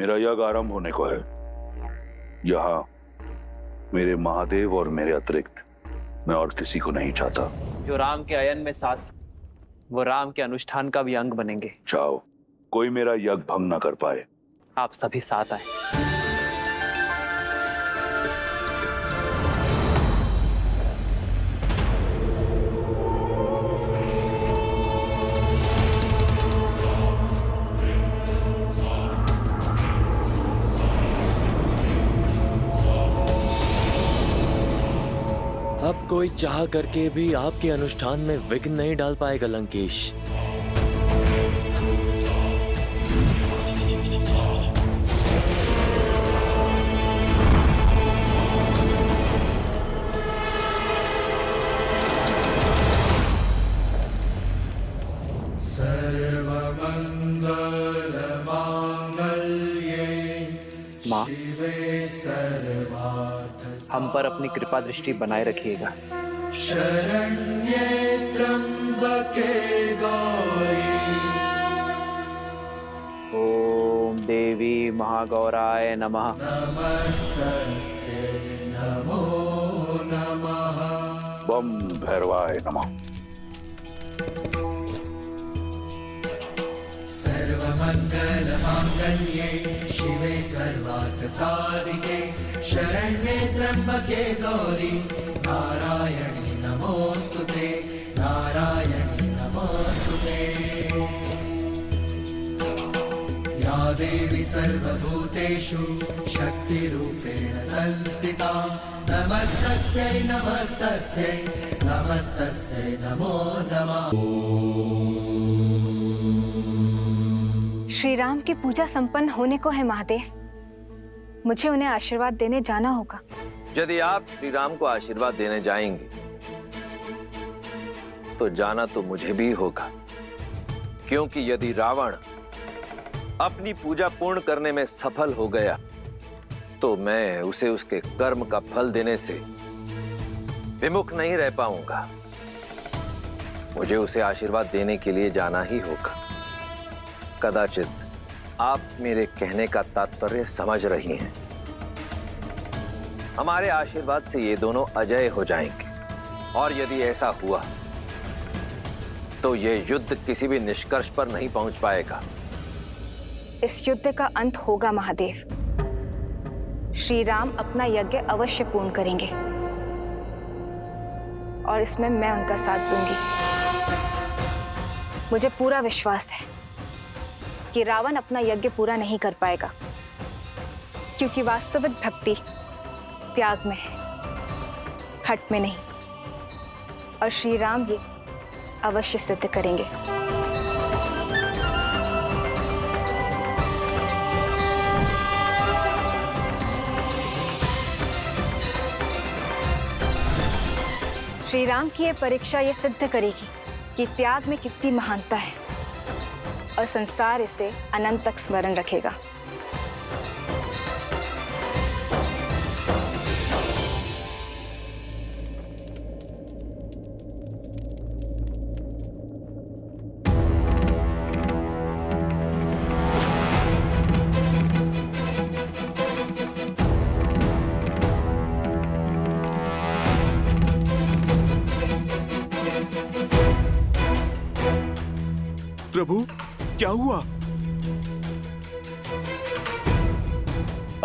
मेरा यज्ञ आरंभ होने को है। यहाँ मेरे महादेव और मेरे अतिरिक्त मैं और किसी को नहीं चाहता। जो राम के अयन में साथ, वो राम के अनुष्ठान का भी अंग बनेंगे। चाहो कोई मेरा यज्ञ भंग न कर पाए। आप सभी साथ आए। अब कोई चाह करके भी आपके अनुष्ठान में विघ्न नहीं डाल पाएगा लंकेश। माँ, हम पर अपनी कृपा दृष्टि बनाए रखिएगा। शरण्ये त्र्यंबके गौरी। ओम देवी महागौराय नमः। नमस्तस्यै नमो नमः। बम भैरवाय नमः। सर्वमंगल मांगल्ये शिवे सर्वार्थ साधिके शरण्ये त्र्यंबके गौरी नारायणी नमोस्तुते नारायणी नमोस्तुते। या देवी सर्वभूतेषु शक्तिरूपेण संस्थिता नमस्तस्यै नमस्तस्यै नमस्तस्यै नमो नमः। श्री राम की पूजा संपन्न होने को है महादेव। मुझे उन्हें आशीर्वाद देने जाना होगा। यदि आप श्री राम को आशीर्वाद देने जाएंगे तो जाना तो मुझे भी होगा, क्योंकि यदि रावण अपनी पूजा पूर्ण करने में सफल हो गया तो मैं उसे उसके कर्म का फल देने से विमुख नहीं रह पाऊंगा। मुझे उसे आशीर्वाद देने के लिए जाना ही होगा। कदाचित आप मेरे कहने का तात्पर्य समझ रही हैं। हमारे आशीर्वाद से ये दोनों अजय हो जाएंगे, और यदि ऐसा हुआ तो ये युद्ध किसी भी निष्कर्ष पर नहीं पहुंच पाएगा। इस युद्ध का अंत होगा महादेव। श्री राम अपना यज्ञ अवश्य पूर्ण करेंगे और इसमें मैं उनका साथ दूंगी। मुझे पूरा विश्वास है कि रावण अपना यज्ञ पूरा नहीं कर पाएगा, क्योंकि वास्तविक भक्ति त्याग में है, हट में नहीं। और श्री राम ये अवश्य सिद्ध करेंगे। श्री राम की ये परीक्षा ये सिद्ध करेगी कि त्याग में कितनी महानता है, और संसार इसे अनंत तक स्मरण रखेगा। प्रभु, क्या हुआ?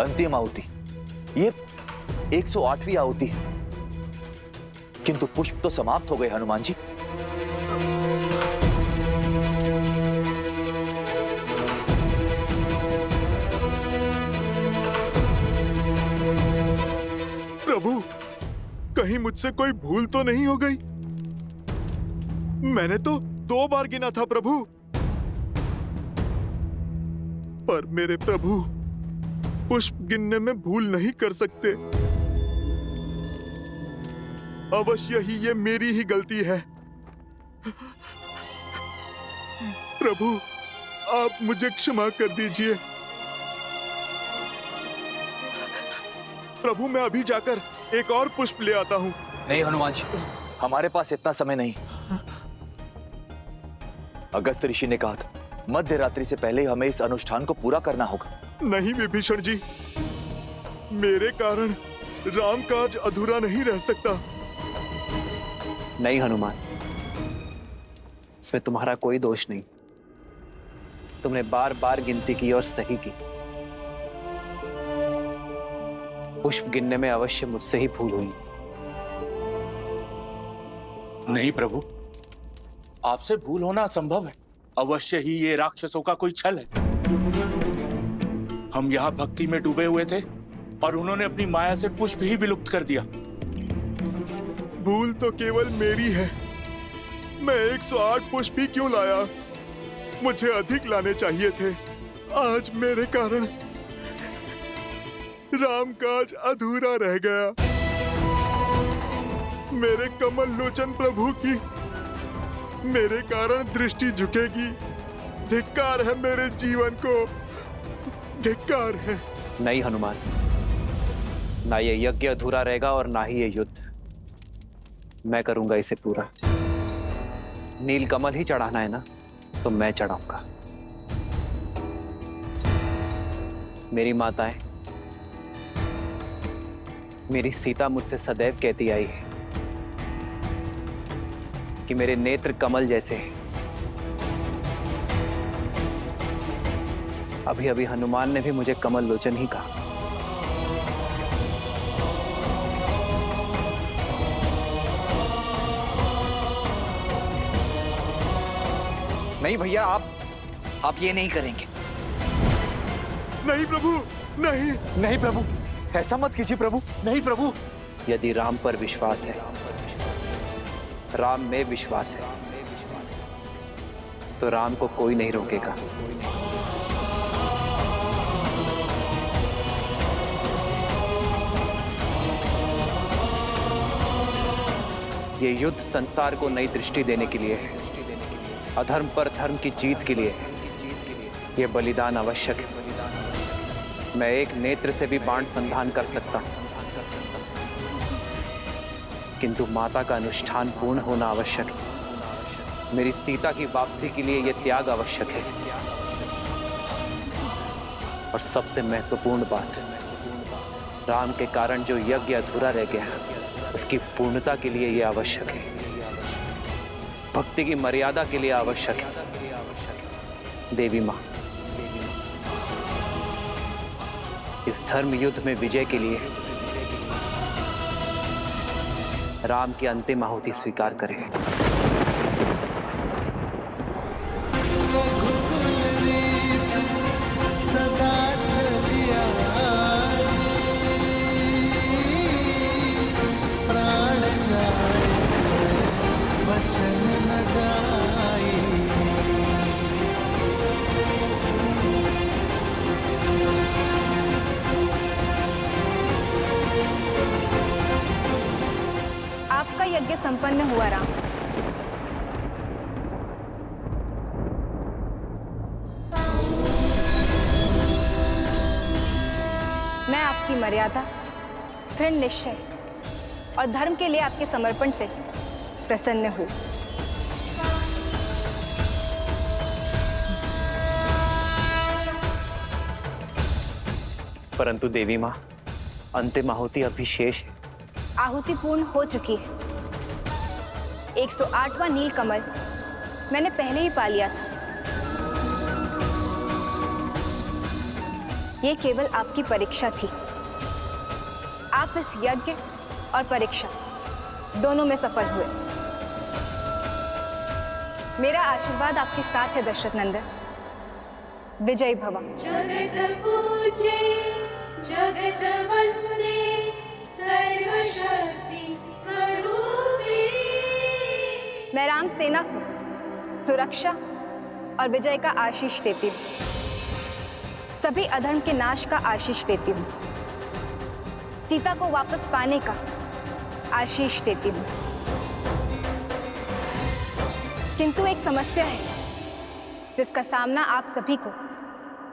अंतिम आहुति, ये 108वीं आहुति है, किंतु पुष्प तो समाप्त हो गए हनुमान जी। प्रभु, कहीं मुझसे कोई भूल तो नहीं हो गई? मैंने तो 2 बार गिना था प्रभु। पर मेरे प्रभु पुष्प गिनने में भूल नहीं कर सकते। अवश्य ही ये मेरी ही गलती है। प्रभु, आप मुझे क्षमा कर दीजिए। प्रभु, मैं अभी जाकर एक और पुष्प ले आता हूं। नहीं हनुमान जी, हमारे पास इतना समय नहीं। अगस्त ऋषि ने कहा था मध्य रात्रि से पहले हमें इस अनुष्ठान को पूरा करना होगा। नहीं विभीषण जी, मेरे कारण राम काज अधूरा नहीं रह सकता। नहीं हनुमान, इसमें तुम्हारा कोई दोष नहीं। तुमने बार बार गिनती की और सही की। पुष्प गिनने में अवश्य मुझसे ही भूल हुई। नहीं प्रभु, आपसे भूल होना असंभव है। अवश्य ही ये राक्षसों का कोई छल है। हम यहाँ भक्ति में डूबे हुए थे और उन्होंने अपनी माया से पुष्प ही विलुप्त कर दिया। भूल तो केवल मेरी है। मैं 108 पुष्प ही क्यों लाया? मुझे अधिक लाने चाहिए थे। आज मेरे कारण राम काज अधूरा रह गया। मेरे कमल लोचन प्रभु की मेरे कारण दृष्टि झुकेगी। धिक्कार है मेरे जीवन को, धिक्कार है। नहीं हनुमान, ना ये यज्ञ अधूरा रहेगा और ना ही ये युद्ध। मैं करूंगा इसे पूरा। नीलकमल ही चढ़ाना है ना, तो मैं चढ़ाऊंगा। मेरी माताएं, मेरी सीता मुझसे सदैव कहती आई है कि मेरे नेत्र कमल जैसे हैं। अभी अभी हनुमान ने भी मुझे कमल लोचन ही कहा। नहीं भैया, आप ये नहीं करेंगे। नहीं प्रभु, नहीं। नहीं प्रभु, ऐसा मत कीजिए प्रभु। नहीं प्रभु, यदि राम पर विश्वास है, राम में विश्वास है, तो राम को कोई नहीं रोकेगा। ये युद्ध संसार को नई दृष्टि देने के लिए है, अधर्म पर धर्म की जीत के लिए है। ये बलिदान आवश्यक है। मैं एक नेत्र से भी बाण संधान कर सकता हूं, किंतु माता का अनुष्ठान पूर्ण होना आवश्यक है। मेरी सीता की वापसी के लिए यह त्याग आवश्यक है। और सबसे महत्वपूर्ण बात, राम के कारण जो यज्ञ अधूरा रह गया, उसकी पूर्णता के लिए यह आवश्यक है। भक्ति की मर्यादा के लिए आवश्यक है। देवी मां, इस धर्म युद्ध में विजय के लिए राम की अंतिम आहुति स्वीकार करें। सदा चलिया प्राण जाए वचन न जाए। आपका यज्ञ संपन्न हुआ राम। मैं आपकी मर्यादा, दृढ़ निश्चय और धर्म के लिए आपके समर्पण से प्रसन्न हूं। परंतु देवी मां, अंतिम आहुति अभी शेष है। आहुति पूर्ण हो चुकी है। 108वां नील कमल मैंने पहले ही पा लिया था। ये केवल आपकी परीक्षा थी। आप इस यज्ञ और परीक्षा दोनों में सफल हुए। मेरा आशीर्वाद आपके साथ है दशरथ नंदन। विजयी भव। जगत पूजे जगत वंदे सर्वशक्ति स्वरूपिणी। मैं राम सेना को सुरक्षा और विजय का आशीष देती हूँ। सभी अधर्म के नाश का आशीष देती हूँ। सीता को वापस पाने का आशीष देती हूँ। किंतु एक समस्या है जिसका सामना आप सभी को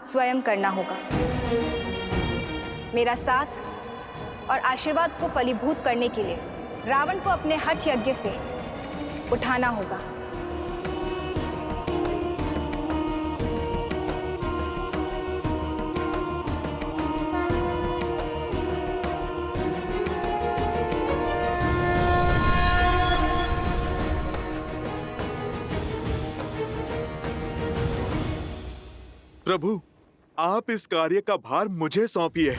स्वयं करना होगा। मेरा साथ और आशीर्वाद को फलीभूत करने के लिए रावण को अपने हठ यज्ञ से उठाना होगा। प्रभु, आप इस कार्य का भार मुझे सौंपिए।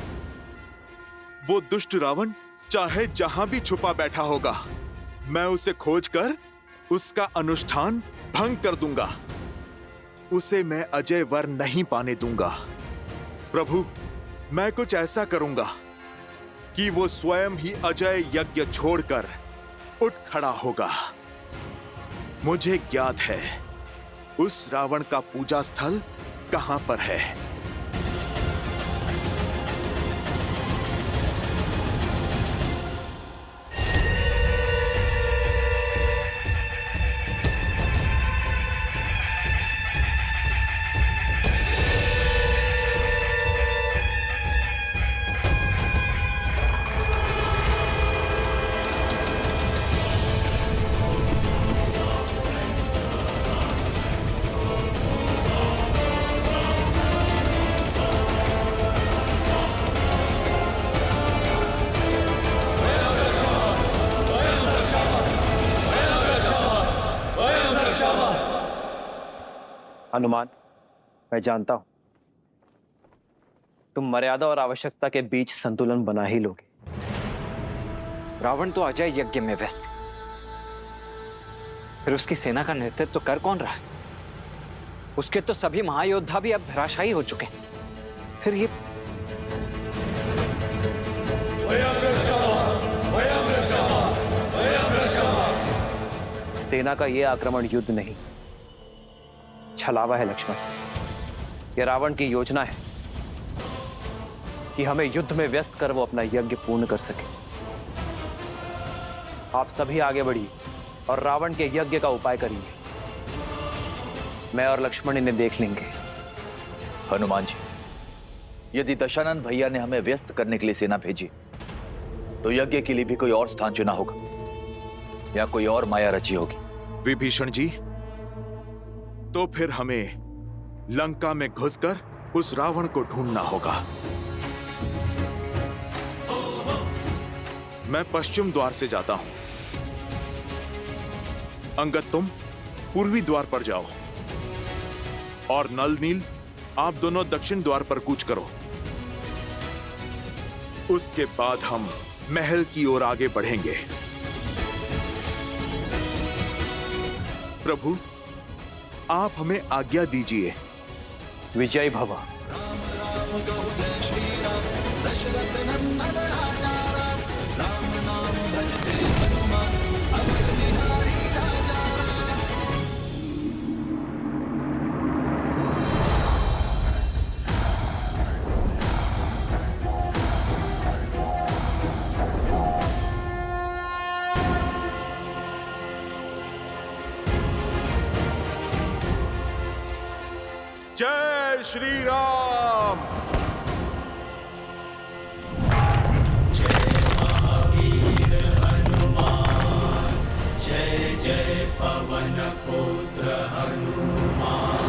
वो दुष्ट रावण चाहे जहां भी छुपा बैठा होगा, मैं उसे खोजकर उसका अनुष्ठान भंग कर दूंगा। उसे मैं अजय वर नहीं पाने दूंगा। प्रभु, मैं कुछ ऐसा करूंगा कि वो स्वयं ही अजय यज्ञ छोड़कर उठ खड़ा होगा। मुझे ज्ञात है उस रावण का पूजा स्थल कहां पर है। हनुमान, मैं जानता हूं तुम मर्यादा और आवश्यकता के बीच संतुलन बना ही लोगे। रावण तो अजय यज्ञ में व्यस्त है, फिर उसकी सेना का नेतृत्व तो कर कौन रहा है? उसके तो सभी महायोद्धा भी अब धराशायी हो चुके हैं। फिर ये सेना का यह आक्रमण युद्ध नहीं, छलावा है लक्ष्मण। यह रावण की योजना है कि हमें युद्ध में व्यस्त कर वो अपना यज्ञ पूर्ण कर सके। आप सभी आगे बढ़िए और रावण के यज्ञ का उपाय करिए। मैं और लक्ष्मण इन्हें देख लेंगे। हनुमान जी, यदि दशानन भैया ने हमें व्यस्त करने के लिए सेना भेजी, तो यज्ञ के लिए भी कोई और स्थान चुना होगा या कोई और माया रची होगी। विभीषण जी, तो फिर हमें लंका में घुसकर उस रावण को ढूंढना होगा। मैं पश्चिम द्वार से जाता हूं। अंगद, तुम पूर्वी द्वार पर जाओ और नल नील, आप दोनों दक्षिण द्वार पर कूच करो। उसके बाद हम महल की ओर आगे बढ़ेंगे। प्रभु, आप हमें आज्ञा दीजिए। विजय भव। जय श्री राम। जय जय पवन पुत्र हनुमान।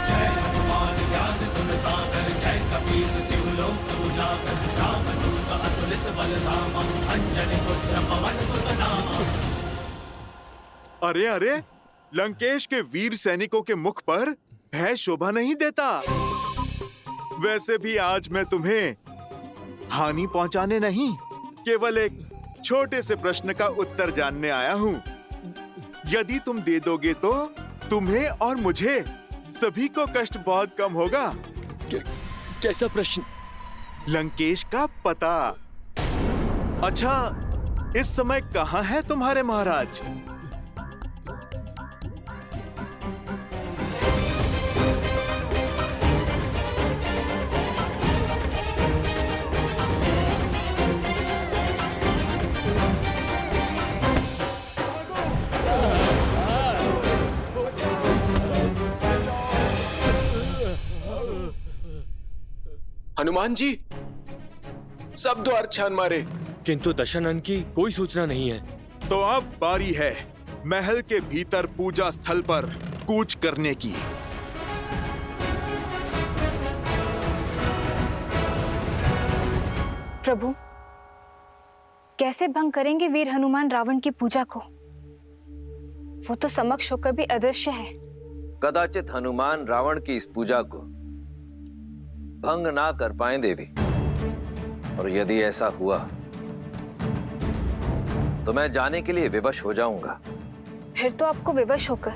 जय हनुमान ज्ञान गुण सागर, जय कपीस तिहु लोक उजागर। रामदूत अतुलित बल धामा, अंजनी पुत्र पवन सुत नामा। अरे अरे, लंकेश के वीर सैनिकों के मुख पर भय शोभा नहीं देता। वैसे भी आज मैं तुम्हें हानि पहुंचाने नहीं, केवल एक छोटे से प्रश्न का उत्तर जानने आया हूं। यदि तुम दे दोगे तो तुम्हें और मुझे सभी को कष्ट बहुत कम होगा। कैसा प्रश्न? लंकेश का पता। अच्छा, इस समय कहाँ है तुम्हारे महाराज? हनुमान जी, सब द्वार छान मारे, किंतु दशानन की कोई सूचना नहीं है। तो अब बारी है महल के भीतर पूजा स्थल पर कूच करने की। प्रभु, कैसे भंग करेंगे वीर हनुमान रावण की पूजा को? वो तो समक्ष होकर भी अदृश्य है। कदाचित हनुमान रावण की इस पूजा को भंग ना कर पाए देवी, और यदि ऐसा हुआ तो मैं जाने के लिए विवश हो जाऊंगा। फिर तो आपको विवश होकर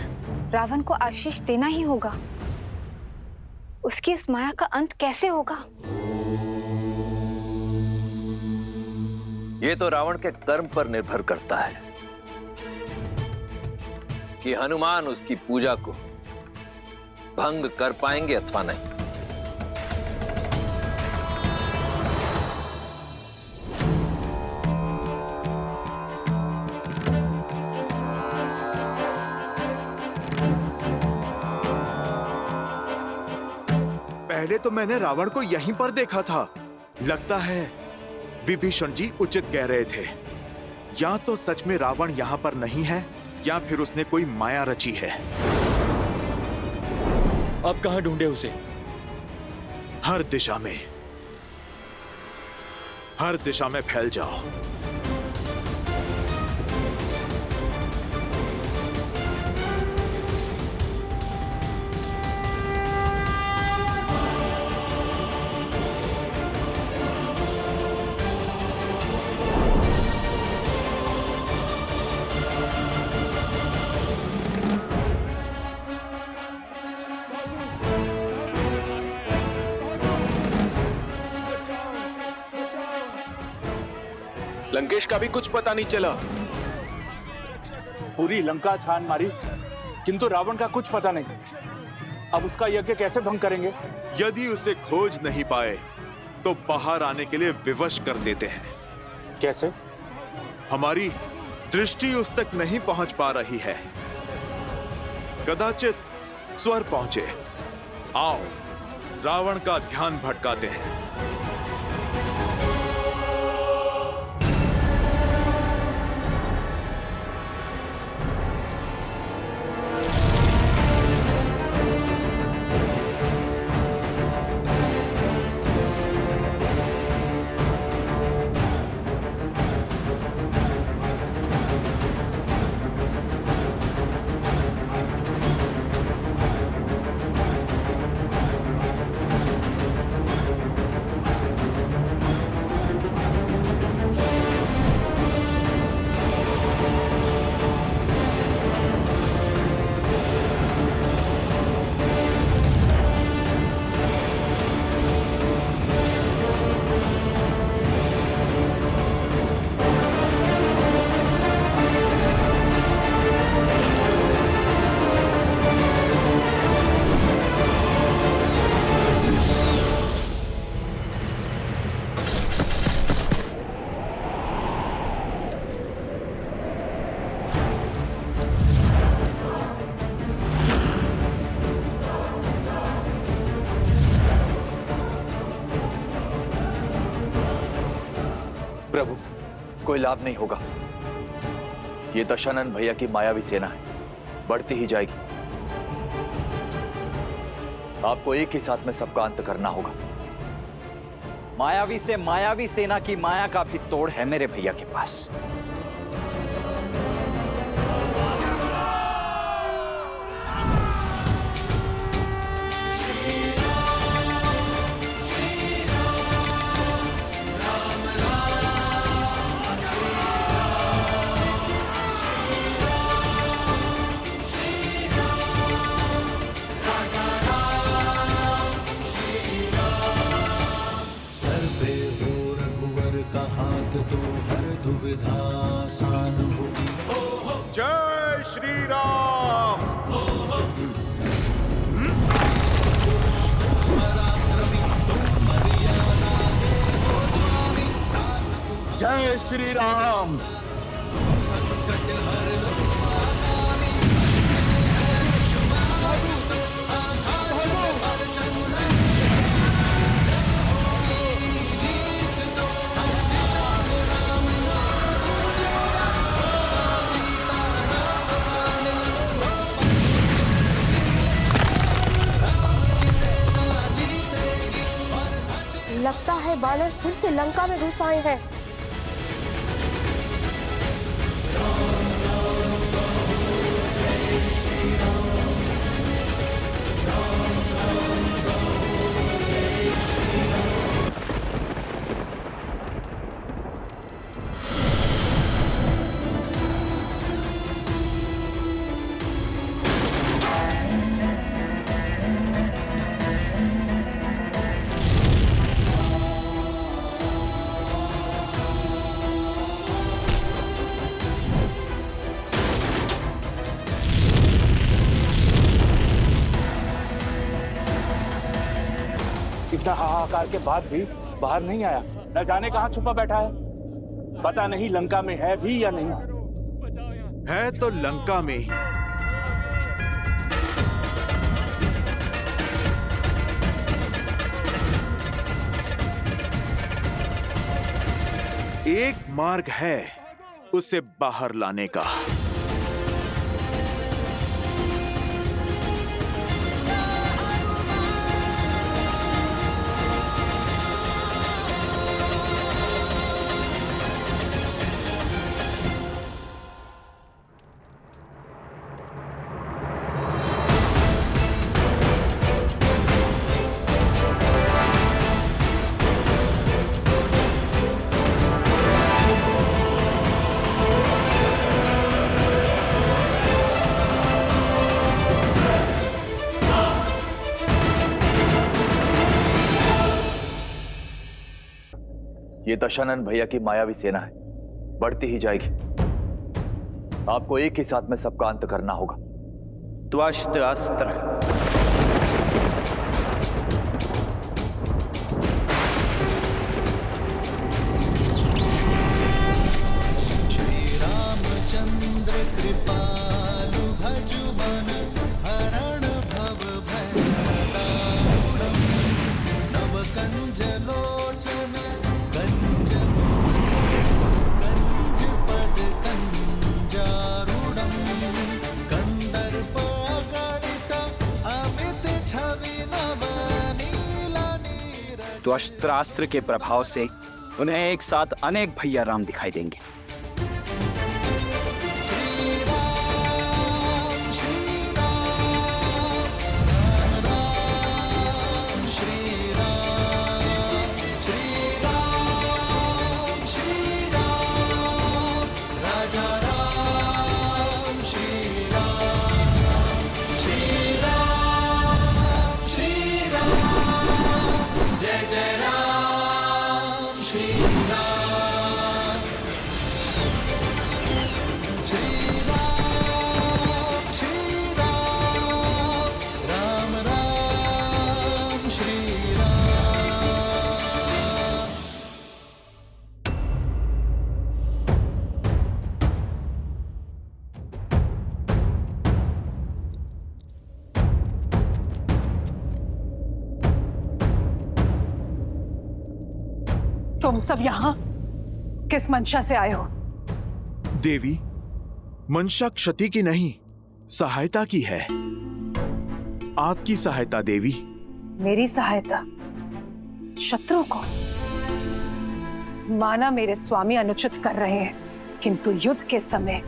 रावण को आशीष देना ही होगा। उसकी इस माया का अंत कैसे होगा? ये तो रावण के कर्म पर निर्भर करता है कि हनुमान उसकी पूजा को भंग कर पाएंगे अथवा नहीं। पहले तो मैंने रावण को यहीं पर देखा था। लगता है विभीषण जी उचित कह रहे थे। या तो सच में रावण यहां पर नहीं है, या फिर उसने कोई माया रची है। अब कहां ढूंढे उसे? हर दिशा में फैल जाओ। लंकेश का भी कुछ पता नहीं चला। पूरी लंका छान मारी, किंतु रावण का कुछ पता नहीं। अब उसका यज्ञ कैसे भंग करेंगे? यदि उसे खोज नहीं पाए तो बाहर आने के लिए विवश कर देते हैं। कैसे? हमारी दृष्टि उस तक नहीं पहुंच पा रही है। कदाचित स्वर पहुंचे। आओ, रावण का ध्यान भटकाते हैं। प्रभु, कोई लाभ नहीं होगा। ये दशानन भैया की मायावी सेना है, बढ़ती ही जाएगी। आपको एक ही साथ में सबका अंत करना होगा। मायावी से मायावी सेना की माया का भी तोड़ है मेरे भैया के पास। जय श्री राम। जय श्री राम। लगता है बानर फिर से लंका में घुस आए हैं। इतना हाहाकार के बाद भी बाहर नहीं आया। न जाने कहाँ छुपा बैठा है। पता नहीं लंका में है भी या नहीं। है तो लंका में ही। एक मार्ग है उसे बाहर लाने का। ये दशानन भैया की मायावी सेना है, बढ़ती ही जाएगी। आपको एक ही साथ में सबका अंत करना होगा। त्वष्ट अस्त्र। रामचंद्र कृपालु भजु मन हरण भव भयदारुणं नव कंज लोचन कंज पद कंजारुणं कंदर्प गणित अमित छवि नव नीला नीर। त्वष्ट्रास्त्र के प्रभाव से उन्हें एक साथ अनेक भैया राम दिखाई देंगे। तुम सब यहाँ किस मंशा से आए हो? देवी, मंशा क्षति की नहीं, सहायता की है। आपकी सहायता देवी। मेरी सहायता? शत्रु को? माना मेरे स्वामी अनुचित कर रहे हैं, किंतु युद्ध के समय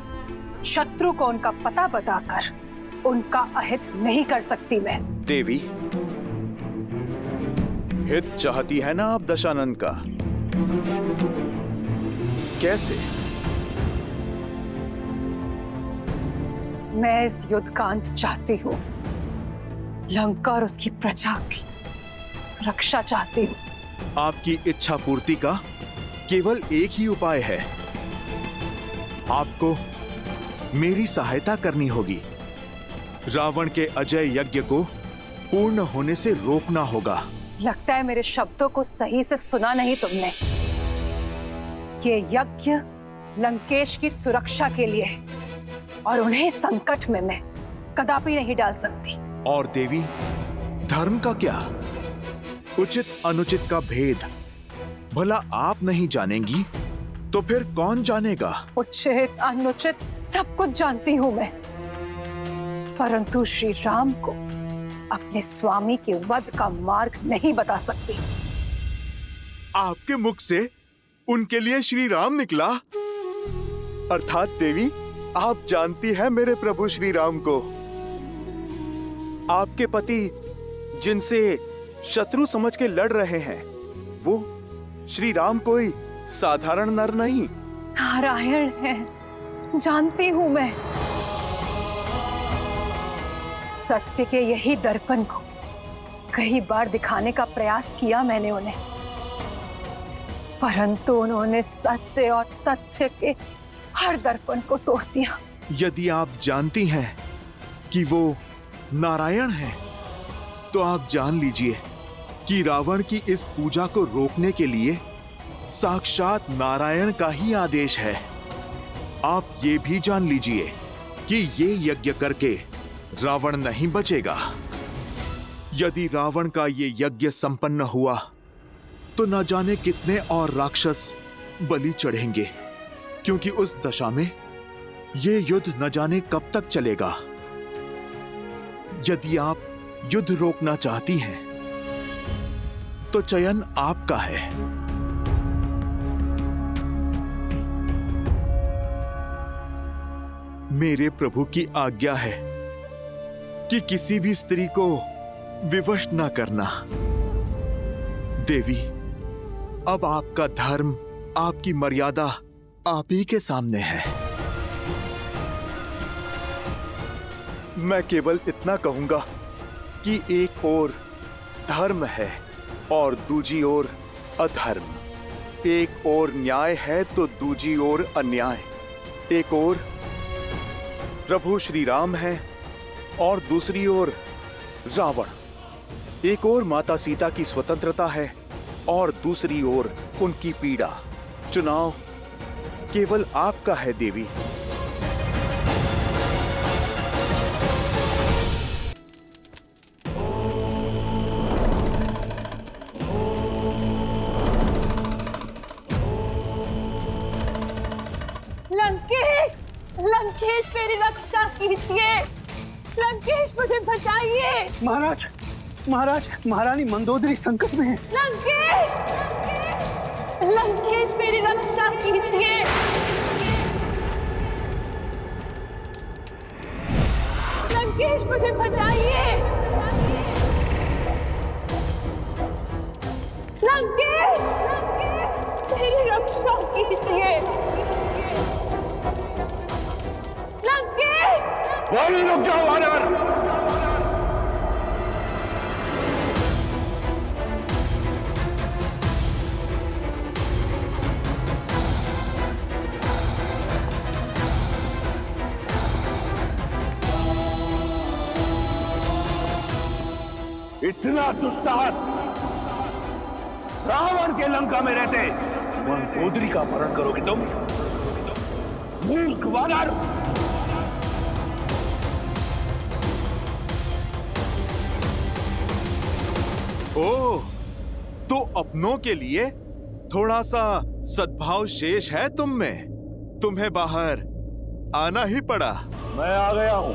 शत्रु को उनका पता बताकर उनका अहित नहीं कर सकती मैं। देवी, हित चाहती है ना आप दशानन का? कैसे? मैं इस युद्ध का अंत चाहती हूँ। लंका और उसकी प्रजा की सुरक्षा चाहती हूँ। आपकी इच्छा पूर्ति का केवल एक ही उपाय है। आपको मेरी सहायता करनी होगी। रावण के अजय यज्ञ को पूर्ण होने से रोकना होगा। लगता है मेरे शब्दों को सही से सुना नहीं तुमने। ये यज्ञ लंकेश की सुरक्षा के लिए है और उन्हें संकट में मैं कदापि नहीं डाल सकती। और देवी, धर्म का क्या? उचित अनुचित का भेद भला आप नहीं जानेंगी तो फिर कौन जानेगा? उचित अनुचित सब कुछ जानती हूं मैं, परंतु श्री राम को अपने स्वामी के वध का मार्ग नहीं बता सकती। आपके मुख से उनके लिए श्री राम निकला? अर्थात देवी, आप जानती हैं मेरे प्रभु श्री राम को। आपके पति जिनसे शत्रु समझ के लड़ रहे हैं, वो श्री राम कोई साधारण नर नहीं। नारायण है, जानती हूं मैं। सत्य के यही दर्पण को कई बार दिखाने का प्रयास किया मैंने उन्हें, परंतु उन्होंने सत्य और तथ्य के हर दर्पण को तोड़ दिया। यदि आप जानती हैं कि वो नारायण हैं, तो आप जान लीजिए कि रावण की इस पूजा को रोकने के लिए साक्षात नारायण का ही आदेश है। आप ये भी जान लीजिए कि ये यज्ञ करके रावण नहीं बचेगा। यदि रावण का ये यज्ञ संपन्न हुआ तो न जाने कितने और राक्षस बलि चढ़ेंगे, क्योंकि उस दशा में ये युद्ध न जाने कब तक चलेगा। यदि आप युद्ध रोकना चाहती हैं तो चयन आपका है। मेरे प्रभु की आज्ञा है कि किसी भी स्त्री को विवश न करना। देवी, अब आपका धर्म, आपकी मर्यादा आप ही के सामने है। मैं केवल इतना कहूंगा कि एक ओर धर्म है और दूजी ओर अधर्म। एक ओर न्याय है तो दूजी ओर अन्याय। एक ओर प्रभु श्री राम है और दूसरी ओर रावण। एक ओर माता सीता की स्वतंत्रता है और दूसरी ओर उनकी पीड़ा। चुनाव केवल आपका है देवी। लंकेश, लंकेश मेरी रक्षा कीजिए। लंकेश मुझे बचाइए। महाराज, महाराज, महारानी मंदोदरी संकट में है। लंकेश, लंकेश मेरी रक्षा कीजिए। लंकेश मुझे बचाइए। लंकेश, मेरी रक्षा कीजिए। लंकेश, रुक जाओ वानर। इतना दुस्साहस रावण के लंका में रहते मंदोदरी का अपहरण करोगे तुम? मूर्ख वानर! ओह, तो अपनों के लिए थोड़ा सा सद्भाव शेष है तुम में। तुम्हें बाहर आना ही पड़ा। मैं आ गया हूं,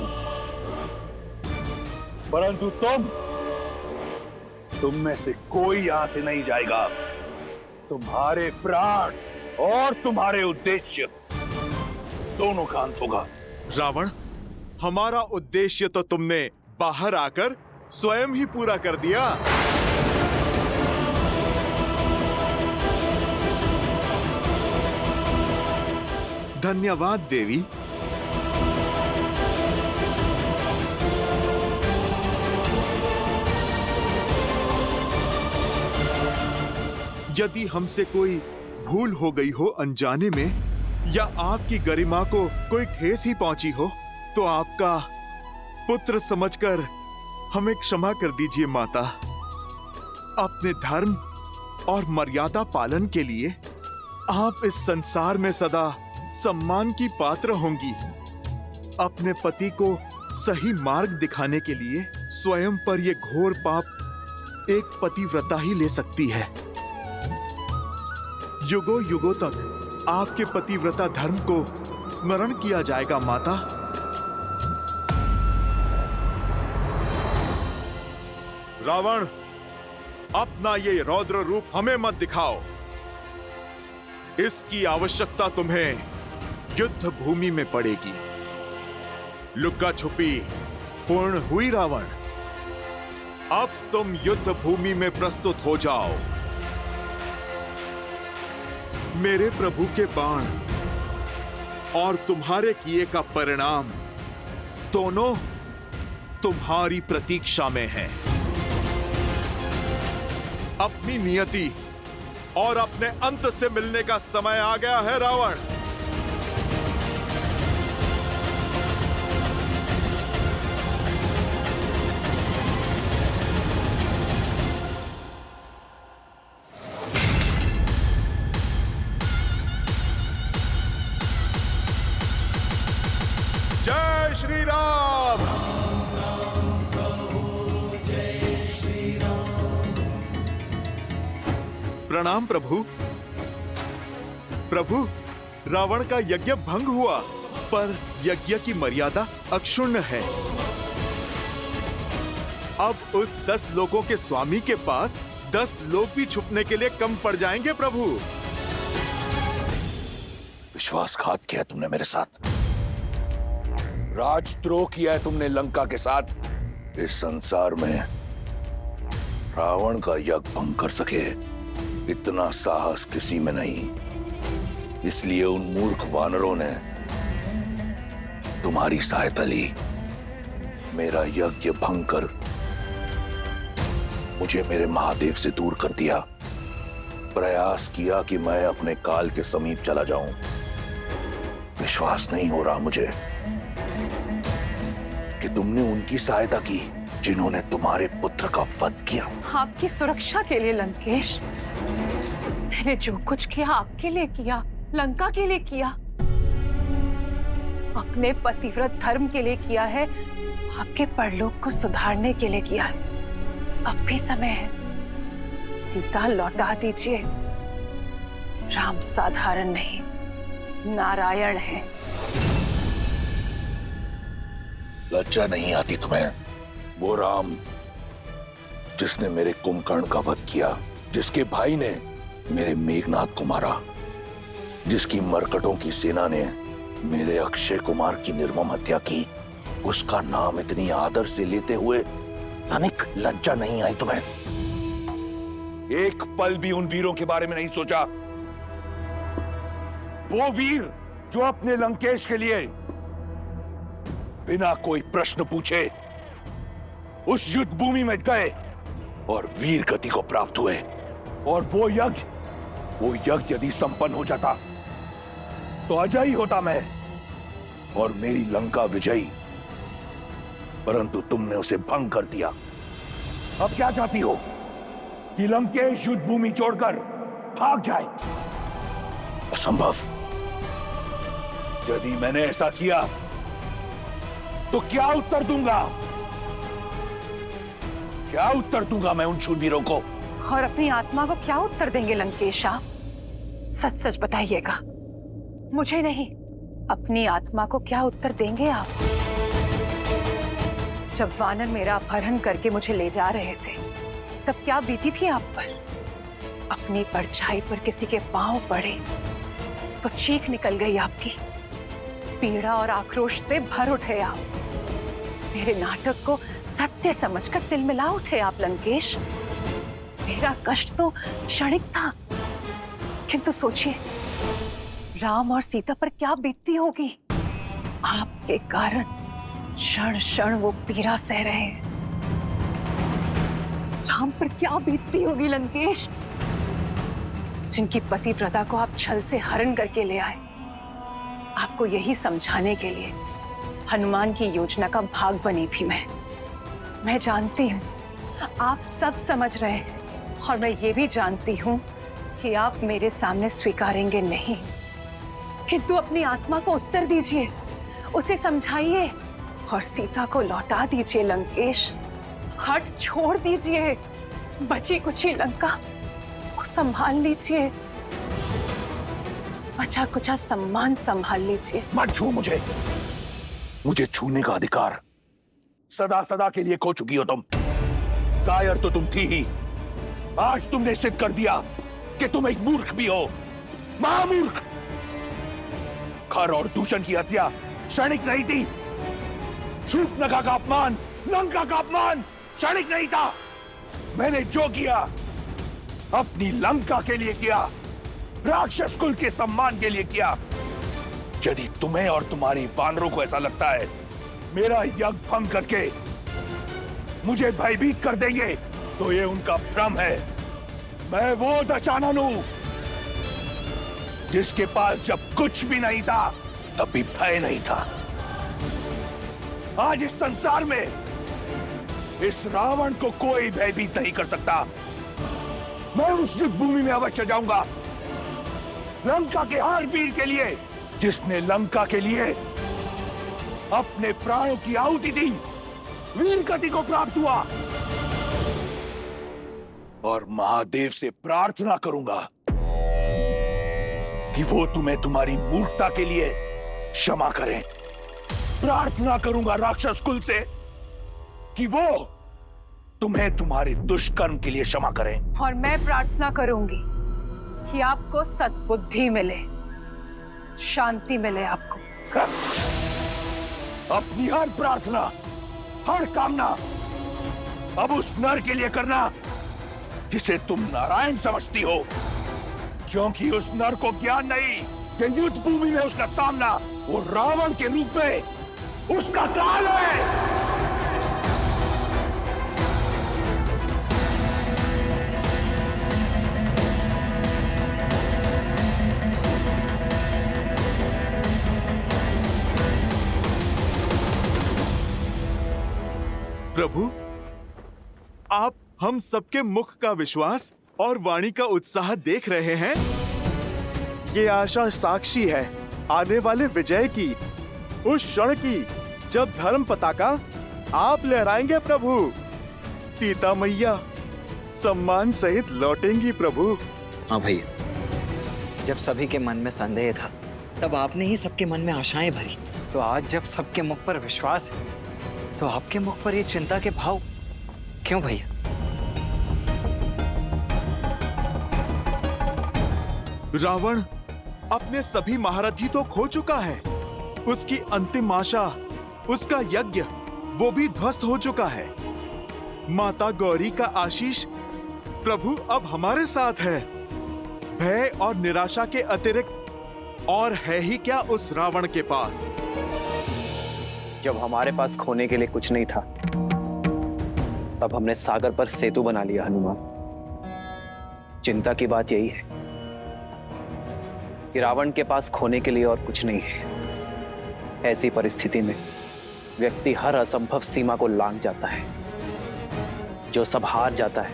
परंतु तुम में से कोई यहां से नहीं जाएगा। तुम्हारे प्राण और तुम्हारे उद्देश्य दोनों का अंत होगा। रावण, हमारा उद्देश्य तो तुमने बाहर आकर स्वयं ही पूरा कर दिया। धन्यवाद देवी। यदि हमसे कोई भूल हो गई हो अनजाने में, या आपकी गरिमा को कोई ठेस ही पहुंची हो, तो आपका पुत्र समझकर हमें क्षमा कर दीजिए माता। अपने धर्म और मर्यादा पालन के लिए आप इस संसार में सदा सम्मान की पात्र होंगी। अपने पति को सही मार्ग दिखाने के लिए स्वयं पर यह घोर पाप एक पतिव्रता ही ले सकती है। युगों युगों तक आपके पतिव्रता धर्म को स्मरण किया जाएगा माता। रावण, अपना ये रौद्र रूप हमें मत दिखाओ। इसकी आवश्यकता तुम्हें युद्ध भूमि में पड़ेगी। लुक्का छुपी पूर्ण हुई रावण। अब तुम युद्ध भूमि में प्रस्तुत हो जाओ। मेरे प्रभु के बाण और तुम्हारे किए का परिणाम दोनों तुम्हारी प्रतीक्षा में है। अपनी नियति और अपने अंत से मिलने का समय आ गया है रावण। प्रणाम प्रभु। प्रभु, रावण का यज्ञ भंग हुआ, पर यज्ञ की मर्यादा अक्षुण्ण है। अब उस 10 लोगों के स्वामी के पास 10 लोग भी छुपने के लिए कम पड़ जाएंगे प्रभु। विश्वासघात किया तुमने मेरे साथ, राजद्रोह किया है तुमने लंका के साथ। इस संसार में रावण का यज्ञ भंग कर सके इतना साहस किसी में नहीं, इसलिए उन मूर्ख वानरों ने तुम्हारी सहायता ली। मेरा यज्ञ भंग कर मुझे मेरे महादेव से दूर कर दिया। प्रयास किया कि मैं अपने काल के समीप चला जाऊं। विश्वास नहीं हो रहा मुझे कि तुमने उनकी सहायता की जिन्होंने तुम्हारे पुत्र का वध किया। आपकी सुरक्षा के लिए लंकेश, मैंने जो कुछ किया आपके लिए किया, लंका के लिए किया, अपने पतिव्रत धर्म के लिए किया है, आपके परलोक को सुधारने के लिए किया है। अब भी समय है, सीता लौटा दीजिए। राम साधारण नहीं, नारायण है। लज्जा नहीं आती तुम्हें? वो राम जिसने मेरे कुंभकर्ण का वध किया, जिसके भाई ने मेरे मेघनाथ को मारा, जिसकी मरकटों की सेना ने मेरे अक्षय कुमार की निर्मम हत्या की, उसका नाम इतनी आदर से लेते हुए तनिक लज्जा नहीं आई तुम्हें? एक पल भी उन वीरों के बारे में नहीं सोचा? वो वीर जो अपने लंकेश के लिए बिना कोई प्रश्न पूछे उस युद्ध भूमि में गए और वीर गति को प्राप्त हुए। और वो यज्ञ यदि संपन्न हो जाता तो अजय होता मैं और मेरी लंका विजयी, परंतु तुमने उसे भंग कर दिया। अब क्या चाहती हो कि लंकेश युद्ध भूमि छोड़कर भाग जाए? असंभव। यदि मैंने ऐसा किया तो क्या उत्तर दूंगा? क्या उत्तर दूंगा मैं उन शूरवीरों को? और अपनी आत्मा को क्या उत्तर देंगे लंकेश आप? सच सच बताइएगा, मुझे नहीं, अपनी आत्मा को क्या उत्तर देंगे आप? जब वानर मेरा अपहरण करके मुझे ले जा रहे थे, तब क्या बीती थी आप पर? अपनी परछाई पर किसी के पांव पड़े तो चीख निकल गई आपकी। पीड़ा और आक्रोश से भर उठे आप। मेरे नाटक को सत्य समझकर तिलमिला उठे आप लंकेश। मेरा कष्ट तो क्षणिक था, किंतु सोचिए राम और सीता पर क्या बीतती होगी। आपके कारण क्षण क्षण वो पीड़ा सह रहे हैं। राम पर क्या बीतती होगी लंकेश, जिनकी पतिव्रता को आप छल से हरण करके ले आए। आपको यही समझाने के लिए हनुमान की योजना का भाग बनी थी मैं जानती हूँ आप सब समझ रहे हैं, और मैं ये भी जानती हूँ कि आप मेरे सामने स्वीकारेंगे नहीं, किंतु अपनी आत्मा को उत्तर दीजिए, उसे समझाइए और सीता को लौटा दीजिए लंकेश। हट छोड़ दीजिए, बची कुची लंका को संभाल लीजिए, बचा कुचा सम्मान संभाल लीजिए। मत छू मुझे छूने का अधिकार सदा सदा के लिए खो चुकी हो तुम। कायर तो तुम थी ही, आज तुमने सिद्ध कर दिया कि तुम एक मूर्ख भी हो, महामूर्ख। खर और दूषण की हत्या क्षणिक नहीं थी। शूर्पणखा का अपमान, लंका का अपमान क्षणिक नहीं था। मैंने जो किया अपनी लंका के लिए किया, राक्षस कुल के सम्मान के लिए किया। यदि तुम्हें और तुम्हारी वानरों को ऐसा लगता है मेरा यज्ञ भंग करके मुझे भयभीत कर देंगे, तो ये उनका भ्रम है। मैं वो दशानन हूं जिसके पास जब कुछ भी नहीं था तब भी भय नहीं था। आज इस संसार में इस रावण को कोई भयभीत नहीं कर सकता। मैं उस युद्ध भूमि में अवश्य जाऊंगा, लंका के हर वीर के लिए जिसने लंका के लिए अपने प्राणों की आहुति दी, वीर गति को प्राप्त हुआ। और महादेव से प्रार्थना करूंगा कि वो तुम्हें तुम्हारी मूर्खता के लिए क्षमा करें। प्रार्थना करूंगा राक्षस कुल से कि वो तुम्हें तुम्हारे दुष्कर्म के लिए क्षमा करें। और मैं प्रार्थना करूंगी कि आपको सद्बुद्धि मिले, शांति मिले आपको। अपनी हर प्रार्थना, हर कामना अब उस नर के लिए करना जिसे तुम नारायण समझती हो, क्योंकि उस नर को ज्ञान नहीं कि युद्ध भूमि में उसका सामना वो रावण के रूप में उसका काल है। प्रभु, आप हम सबके मुख का विश्वास और वाणी का उत्साह देख रहे हैं। ये आशा साक्षी है आने वाले विजय की, उस क्षण की जब धर्म पताका आप लहराएंगे प्रभु। सीता मैया सम्मान सहित लौटेंगी प्रभु। हाँ भैया, जब सभी के मन में संदेह था तब आपने ही सबके मन में आशाएं भरी। तो आज जब सबके मुख पर विश्वास है तो आपके मुख पर ये चिंता के भाव क्यों भैया? रावण अपने सभी महारथी तो खो चुका है। उसकी अंतिम आशा, उसका यज्ञ, वो भी ध्वस्त हो चुका है। माता गौरी का आशीष प्रभु अब हमारे साथ है। भय और निराशा के अतिरिक्त और है ही क्या उस रावण के पास? जब हमारे पास खोने के लिए कुछ नहीं था तब हमने सागर पर सेतु बना लिया हनुमान। चिंता की बात यही है कि रावण के पास खोने के लिए और कुछ नहीं है। ऐसी परिस्थिति में व्यक्ति हर असंभव सीमा को लांघ जाता है। जो सब हार जाता है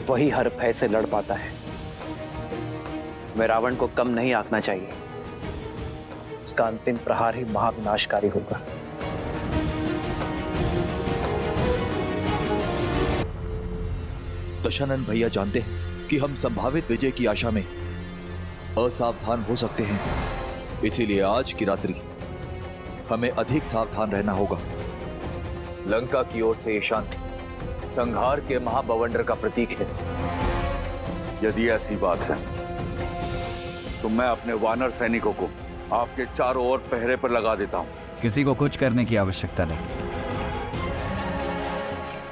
वही हर भय से लड़ पाता है। मैं रावण को कम नहीं आंकना चाहिए। उसका अंतिम प्रहार ही महाविनाशकारी होगा। दशानन भैया जानते हैं कि हम संभावित विजय की आशा में असावधान हो सकते हैं, इसीलिए आज की रात्रि हमें अधिक सावधान रहना होगा। लंका की ओर से ये शांति संहार के महाबवंडर का प्रतीक है। यदि ऐसी बात है तो मैं अपने वानर सैनिकों को आपके चारों ओर पहरे पर लगा देता हूं। किसी को कुछ करने की आवश्यकता नहीं।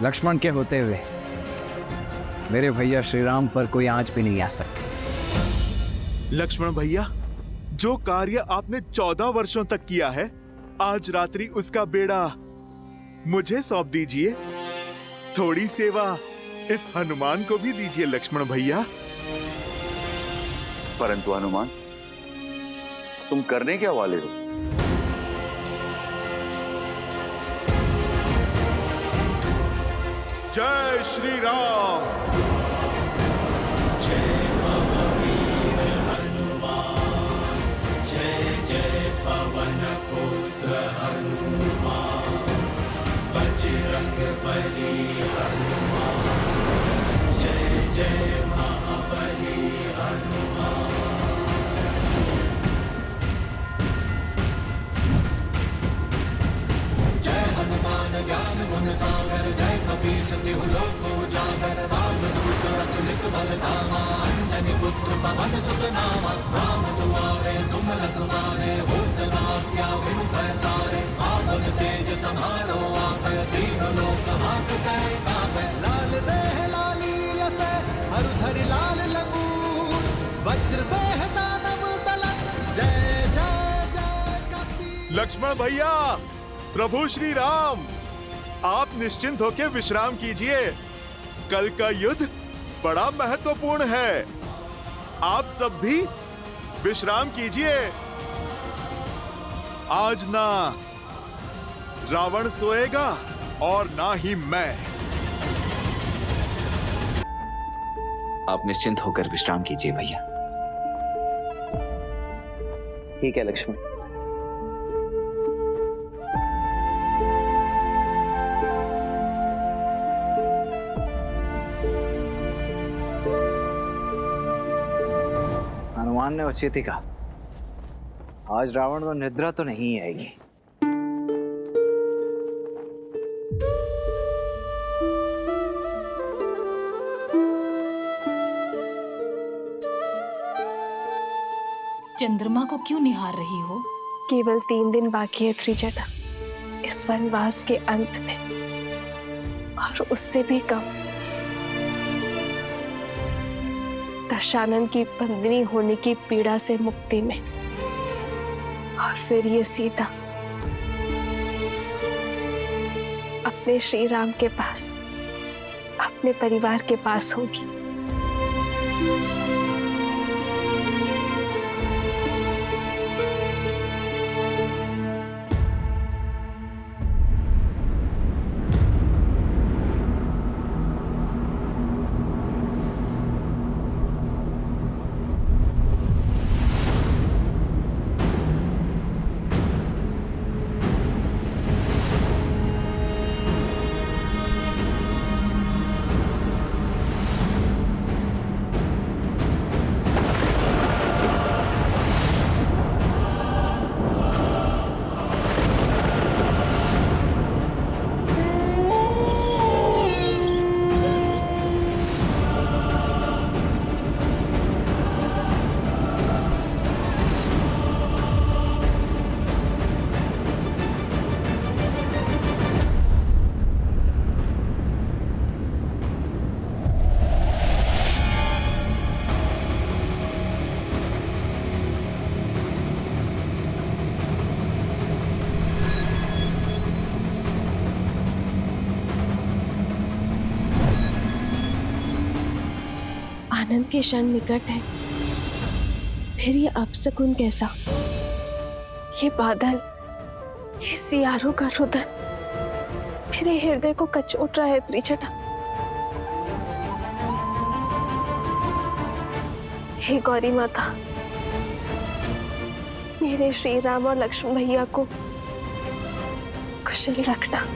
लक्ष्मण के होते हुए मेरे भैया श्री राम पर कोई आंच भी नहीं आ सकती। लक्ष्मण भैया, जो कार्य आपने 14 वर्षों तक किया है, आज रात्रि उसका बेड़ा मुझे सौंप दीजिए। थोड़ी सेवा इस हनुमान को भी दीजिए लक्ष्मण भैया। परंतु हनुमान, तुम करने क्या वाले हो? जय श्री राम। जय महावीर हनुमान, जय जय पवन पुत्र हनुमान, बजरंग बली हनुमान, जय जय महाबली हनुमान। जय हनुमान ज्ञान गुण सागर, जय कपीस तिहु लोक उजागर, रामदूत अतुलित बल धामा, अंजनी पुत्र पवन सुत नामा, राम दुआरे तुम रखवारे, होत न आज्ञा बिनु पैसारे, आपन तेज समारो आपै, तीनों लोक हाथ करै कापै, लाल देह लाली लसै, हरु धरि लाल लंगूर, वज्र देह दानव दलक, जय जय जय कपीस। लक्ष्मण भैया, प्रभु श्री राम, आप निश्चिंत होकर विश्राम कीजिए। कल का युद्ध बड़ा महत्वपूर्ण है। आप सब भी विश्राम कीजिए। आज ना रावण सोएगा और ना ही मैं। आप निश्चिंत होकर विश्राम कीजिए भैया। ठीक है लक्ष्मण। हनुमान ने उचित ही कहा, आज रावण को निद्रा तो नहीं आएगी। चंद्रमा को क्यों निहार रही हो? केवल 3 दिन बाकी है त्रिजटा इस वनवास के अंत में, और उससे भी कम दशानन की बंदिनी होने की पीड़ा से मुक्ति में। और फिर ये सीता अपने श्री राम के पास, अपने परिवार के पास होगी। आनंद के क्षण निकट है, फिर ये अपशकुन कैसा? ये बादल, ये सियारों का रुदन मेरे हृदय को कचोट रहा है त्रिजटा। हे गौरी माता, मेरे श्री राम और लक्ष्मण भैया को कुशल रखना।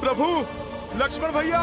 प्रभु, लक्ष्मण भैया,